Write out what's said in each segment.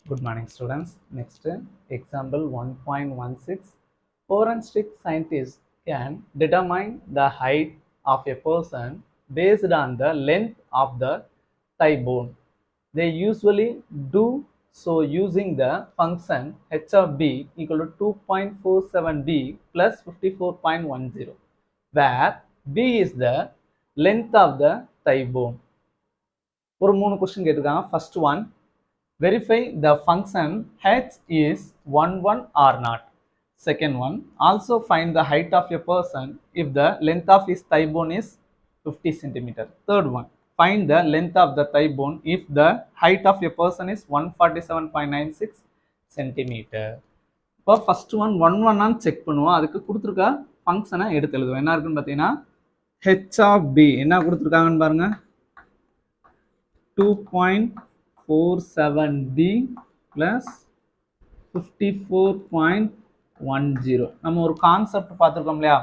Good morning, students. Next, example 1.16. Forensic scientists can determine the height of a person based on the length of the thigh bone. They usually do so using the function h of b equal to 2.47b plus 54.10, where b is the length of the thigh bone. ஒரு 3 question கேட்டிருக்காங்க. First one, verify the function h is 11 or not. Second one, also find the height of a person if the length of his thigh bone is 50 cm. Third one, find the length of the thigh bone if the height of a person is 147.96 cm. இப்போ first one one check பண்ணுவோம். அதுக்கு கொடுத்துருக்க ஃபங்க்ஷனை எடுத்து எழுதுவோம். என்ன இருக்குன்னு பார்த்தீங்கன்னா h of b என்ன கொடுத்துருக்காங்கன்னு பாருங்க, 2.47b plus 54.10. நம்ம ஒரு கான்செப்ட் பார்த்துருக்கோம் இல்லையா,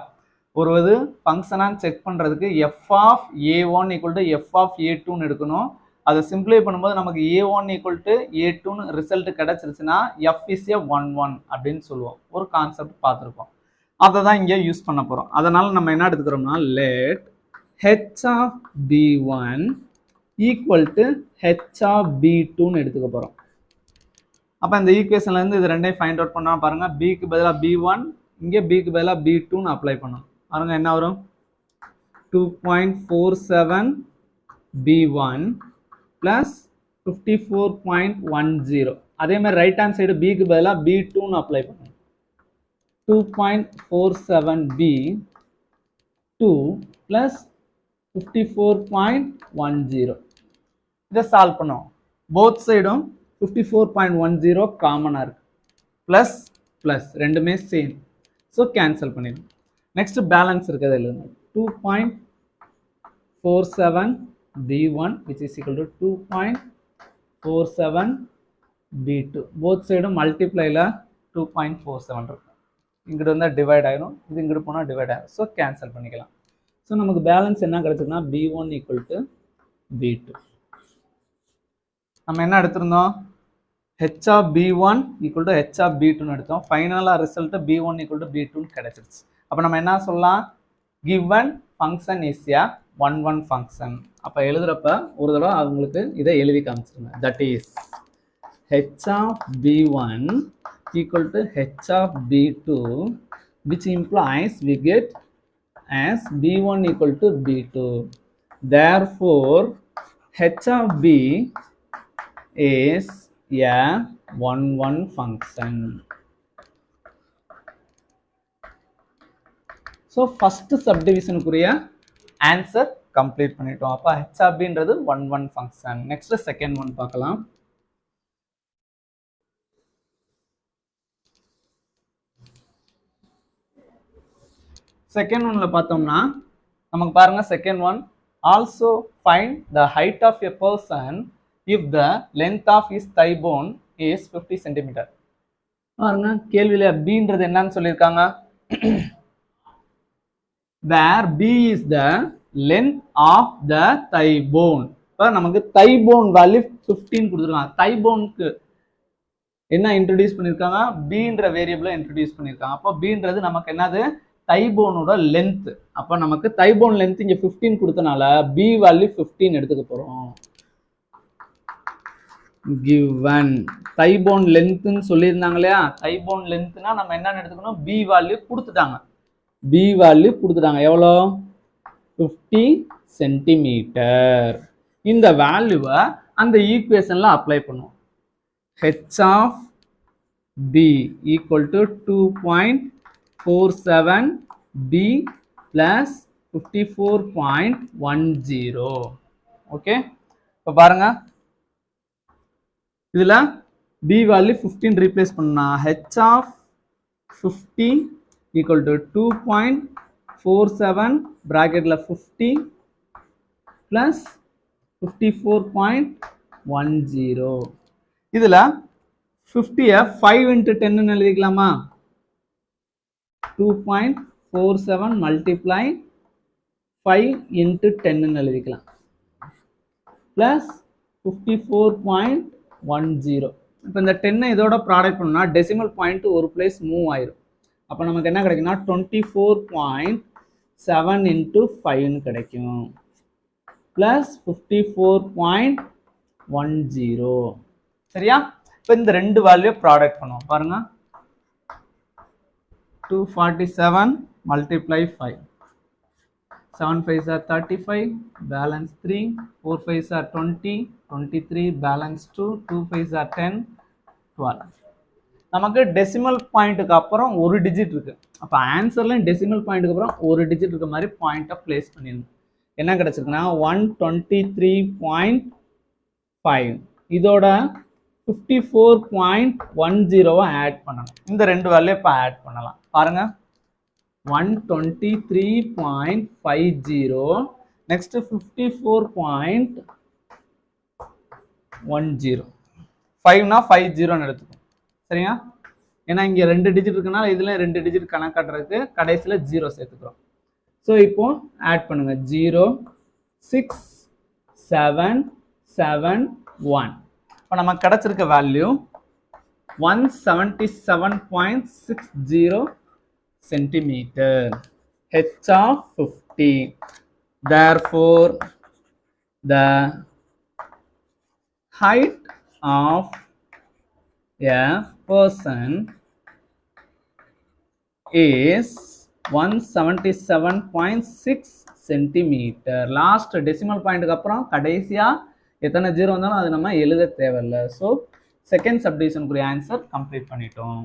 ஒரு ஃபங்க்ஷனாக செக் பண்ணுறதுக்கு f of a1 equal to f of a2ன்னு எடுக்கணும். அதை சிம்பிளை பண்ணும்போது நமக்கு a1 ஈக்குவல் டு a2ன்னு ரிசல்ட் கிடச்சிருச்சுன்னா எஃப் இஸ் ஏ 11 அப்படின்னு சொல்லுவோம். ஒரு கான்செப்ட் பார்த்துருக்கோம், அதை தான் இங்கே யூஸ் பண்ண போகிறோம். அதனால் நம்ம என்ன எடுத்துக்கிறோம்னா, let h of b1 equal to h of b2ன்னு எடுத்துக்க போகிறோம். அப்போ இந்த ஈக்குவேஷன்லேருந்து இது ரெண்டையும் ஃபைண்ட் அவுட் பண்ணால் பாருங்கள், பிக்கு பதிலாக b1, இங்கே பிக்கு பதிலாக b2ன்னு அப்ளை பண்ணணும். பாருங்கள் என்ன வரும், 2.47b1 ப்ளஸ் 54.10. அதே மாதிரி ரைட் ஹேண்ட் சைடு பிக்கு பதிலாக b2ன்னு அப்ளை பண்ணணும். 2.47b2 plus 54.10. இதை சால்வ் பண்ணுவோம். போத் சைடும் 54.10 காமனாக இருக்கு, ப்ளஸ் ப்ளஸ் ரெண்டுமே சேம், ஸோ கேன்சல் பண்ணிடுவோம். நெக்ஸ்ட் பேலன்ஸ் இருக்கிறது இல்லைங்க, 2.47b1 which is equal to 2.47b2. Both சைடும் மல்டிப்ளைல 2.47 இருக்கும். இங்கிட்டு வந்தால் டிவைட் ஆகிடும், இது இங்கிட்டு போனால் டிவைட் ஆகிடும், ஸோ கேன்சல் பண்ணிக்கலாம். ஸோ நமக்கு பேலன்ஸ் என்ன கிடைச்சதுன்னா b1 ஈக்குவல் டு b2. நம்ம என்ன எடுத்திருந்தோம், h of b1 equal to h of b2ன்னு எடுத்தோம். ஃபைனலாக ரிசல்ட் b1 ஈக்குவல் டு b2ன்னு கிடைச்சிருச்சு. அப்போ நம்ம என்ன சொல்லலாம், given function is a 1 function. அப்போ எழுதுறப்ப ஒரு தடவை அவங்களுக்கு இதை எழுதி காமிச்சிருங்க. That is h of b1 equal to h of b2, which implies we get as b1 equal to b2. Therefore, h of b is a 1 function. So, first subdivision குரிய answer complete பண்ணிட்டோம். அப்போ h of b ன்றது 1 function. Next second one பார்க்கலாம். Second ஒன்ல பார்த்தோம்னா நமக்கு பாருங்க, second one, also find the height of a person if the length of his thigh bone is 50 centimetre. பாருங்க கேள்வியில பின்றது என்னன்னு சொல்லியிருக்காங்க, where p is the length of the thigh bone. இப்போ நமக்கு thigh bone வேல்யூ 15 கொடுத்துருக்காங்க. thigh boneக்கு என்ன introduce பண்ணியிருக்காங்க, பின்ற வேரியபிளை இன்ட்ரடியூஸ் பண்ணியிருக்காங்க. அப்போ பின்றது நமக்கு என்னது, thigh bone-ஓட லென்த். அப்போ நமக்கு thigh bone லென்த் இங்கே 15 கொடுத்தனால b வேல்யூ 15 எடுத்துக்க போகிறோம். given thigh bone லென்த்னு சொல்லியிருந்தாங்க இல்லையா, thigh bone லென்த்னா நம்ம என்னன்னு எடுத்துக்கணும், b வேல்யூ கொடுத்துட்டாங்க. b வேல்யூ கொடுத்துட்டாங்க எவ்வளோ, 50 சென்டிமீட்டர். இந்த வேல்யூவை அந்த ஈக்குவேஷன்ல அப்ளை பண்ணுவோம். h of b equal to 2.47b plus 54.10. Okay, இப்போ பாருங்க இதில் b வேல்யூ 15 ரீப்ளேஸ் பண்ணா h ஆஃப் 50 ஈக்குவல் டு 2.47 ப்ராக்கெட்டில் 50 ப்ளஸ் 54.10. இதில் 50-ஐ 5 into 10ன்னு எழுதிக்கலாமா, 2.47 multiply 5 into 10ன்னு எழுதிக்கலாம், plus 54.10. இப்போ இந்த 10 இதோட ப்ராடக்ட் பண்ணோம்னா டெசிமல் பாயிண்ட் ஒரு பிளேஸ் மூவ் ஆயிரும். அப்போ நமக்கு என்ன கிடைக்குன்னா 24.7 into 5 கிடைக்கும் ப்ளஸ் 54.10. சரியா? இப்போ இந்த ரெண்டு வேல்யூ ப்ராடக்ட் பண்ணுவோம் பாருங்க. 247 multiply 5. 7 5s are 35, balance 3, 4 5s are 20, 23, balance 2, 2 5s are 10, 12. நமக்கு டெசிமல் பாயிண்ட்டுக்கு அப்புறம் ஒரு டிஜிட் இருக்கு. அப்போ ஆன்சர்லையும் டெசிமல் பாயிண்ட்டுக்கு அப்புறம் ஒரு டிஜிட் இருக்க மாதிரி பாயிண்ட்டை பிளேஸ் பண்ணிடணும். என்ன கிடைச்சிருக்குன்னா 123.5 இதோட 54.10 ஆட் பண்ணணும். இந்த ரெண்டு வேல்யூ இப்போ ஆட் பண்ணலாம் பாருங்க. 123.50 next 54.10 5னா 50 எடுத்துக்கும். சரியா? ஏன்னா இங்க ரெண்டு டிஜிட் இருக்குனால இதுல ரெண்டு டிஜிட் கணக்காட்டுறதுக்கு கடைசியில 0 சேர்த்துக்கிறோம். ஸோ இப்போ ஆட் பண்ணுங்க 0 6 7 7 1. இப்போ நமக்கு கிடைச்சிருக்க value 177.60 centimeter, h of 50. Therefore the height of a person is 177.6 centimeter. Last decimal பாயிண்ட்டுக்கு அப்புறம் கடைசியா எத்தனை ஜீரோ வந்தாலும் அது நம்ம எழுத தேவையில்லை. ஸோ செகண்ட் சப்டிவிஷனுக்குரிய ஆன்சர் கம்ப்ளீட் பண்ணிட்டோம்.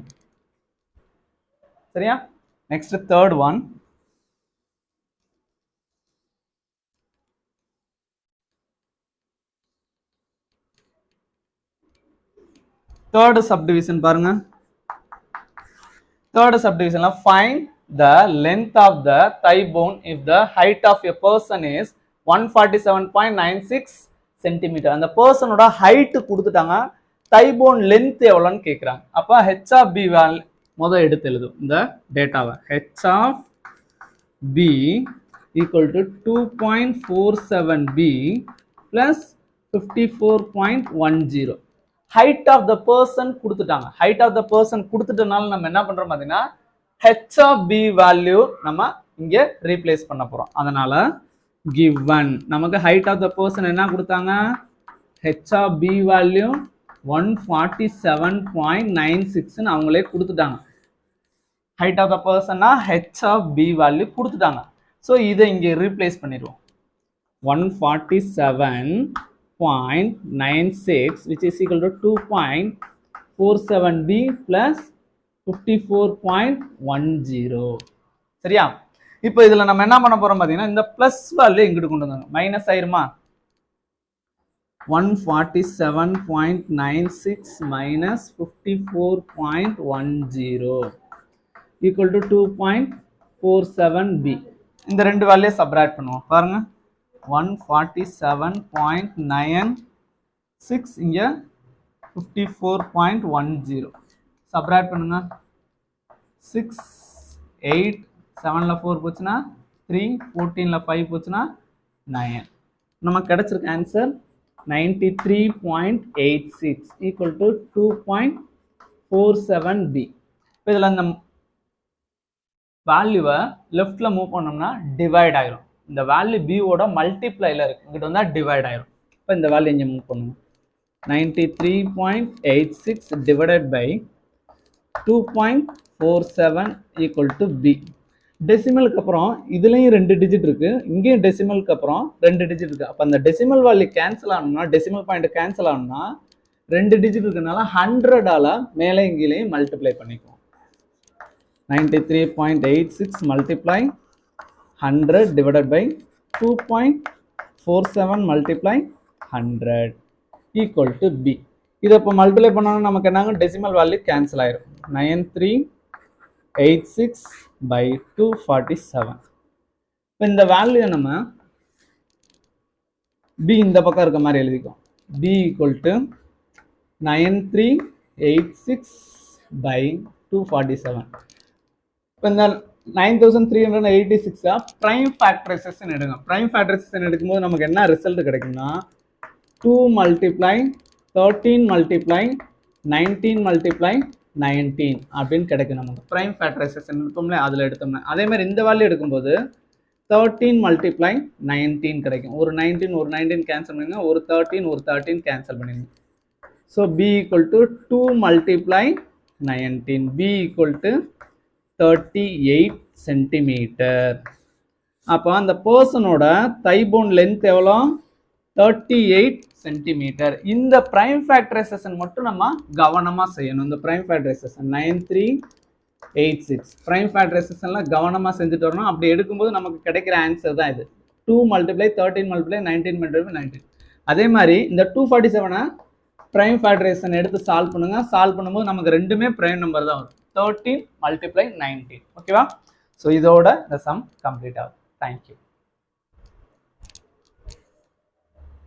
சரியா? Next third one. Third subdivision பாருங்க. தேர்ட் சப்டிவிஷன்ல find the length of the thigh bone if the height of a person is 147.96 cm. அந்த பர்சனோட ஹைட் கொடுத்துட்டாங்க, thigh bone length எவ்வளோன்னு கேட்குறாங்க. அப்போ h of b முதல் எடுத்து எழுதும் இந்த டேட்டாவை. h of b equal to 2.47b plus 54.10. height of the person கொடுத்துட்டாங்க. height of the person கொடுத்துட்டனால நம்ம என்ன பண்றோம் பார்த்தீங்கன்னா h of b வேல்யூ நம்ம இங்க ரீப்ளேஸ் பண்ண போறோம். அதனால given நமக்கு height of the person என்ன கொடுத்தாங்க? h of b வேல்யூ 147.96 ன்னு அவங்களே கொடுத்துட்டாங்க. height of the person h of b value கொடுத்துட்டாங்க. ஸோ இதை இங்க ரீப்ளேஸ் பண்ணிடுவோம். 147.96 which is equal to 2.47b plus 54.10. சரியா? இப்போ இதுல நம்ம என்ன பண்ண போறோம் பாத்தீங்கன்னா இந்த பிளஸ் வேல்யூ எங்கிட்டு கொண்டு வந்தாங்க, மைனஸ் ஆயிருமா? 147.96 minus 54.10 equal to 2.47b. இந்த ரெண்டு வேல்யூ சப்ராக்ட் பண்ணுவோம் பாருங்க. 147.96 இங்க 54.10 சப்ராக்ட் பண்ணுங்க. 6 8 7ல 4 போச்சுன்னா 3 14ல 5 போச்சுன்னா 9. நமக்கு கிடைச்சிருக்க ஆன்சர் 93.86 equal to 2.47b. இப்போ இதில் இந்த வேல்யூவை லெஃப்ட்ல மூவ் பண்ணோம்னா டிவைட் ஆயிரும். இந்த வேல்யூ பியோட மல்டிப்ளைல இருக்கு, இங்கிட்ட வந்தா டிவைட் ஆயிரும். இப்போ இந்த வேல்யூ இங்கே மூவ் பண்ணுங்க. 93.86 divided by 2.47 equal to b. டெசிமலுக்கு அப்புறம் இதுலயும் ரெண்டு டிஜிட் இருக்கு, இங்கேயும் டெசிமலுக்கு அப்புறம் ரெண்டு டிஜிட் இருக்கு. அப்ப அந்த டெசிமல் வேல்யூ கேன்சல் ஆகணும்னா, டெசிமல் பாயிண்ட் கேன்சல் ஆகணும்னா ரெண்டு டிஜிட் இருக்கனால 100ஆல மேலே இங்கேயும் மல்டிப்ளை பண்ணிக்குவோம். 93.86 multiply 100 divided by 2.47 multiply 100 equal to b. இதை இப்போ மல்டிப்ளை பண்ணோம்னா நமக்கு என்னங்க டெசிமல் வேல்யூ கேன்சல் ஆயிரும். 9386 by 247. இப்போ இந்த வேல்யூ நம்ம b இந்த பக்கம் இருக்க மாதிரி எழுதிக்கும். b equal to 9386 by 247. இப்போ இந்த 9386 பிரைம் ஃபேக்டரைசேஷன் எடுங்க. பிரைம் ஃபேக்டரைசேஷன் எடுக்கும்போது நமக்கு என்ன ரிசல்ட் கிடைக்கும்னா 2 multiply 13 multiply 19 மல்டிப்ளை 19 அப்படின்னு கிடைக்கும் நமக்கு. ப்ரைம் ஃபேக்டரைசேஷன் எடுத்தோம்ல, அதில் எடுத்தோம்னா அதே மாதிரி இந்த வேல்யூ எடுக்கும்போது 13 மல்டிப்ளை 19 கிடைக்கும். ஒரு 19 கேன்சல் பண்ணிங்க, ஒரு 13 கேன்சல் பண்ணிங்க. So b equal to 2 multiply 19, b equal to 38 centimetre. அப்போ அந்த பர்சனோட தைபோன் லென்த் எவ்வளோ? 38 சென்டிமீட்டர். இந்த பிரைம் ஃபேக்டரைசேஷன் மட்டும் நம்ம கவனமாக செய்யணும். இந்த பிரைம் ஃபேக்டரைசேஷன் 9386 பிரைம் ஃபேக்டரைசேஷன்லாம் கவனமாக செஞ்சுட்டு வரணும். அப்படி எடுக்கும்போது நமக்கு கிடைக்கிற ஆன்சர் தான் இது. 2 மல்டிப்ளை 13 மல்டிப்ளை 19 மல்டிப்ளை 19. அதே மாதிரி இந்த 247 பிரைம் ஃபேக்டரைசேஷன் எடுத்து சால்வ் பண்ணுங்க. சால்வ் பண்ணும்போது நமக்கு ரெண்டுமே பிரைம் நம்பர் தான் வரும். 13 மல்டிப்ளை 19. ஓகேவா? ஸோ இதோட இந்த சம் கம்ப்ளீட் ஆகும். தேங்க்யூ.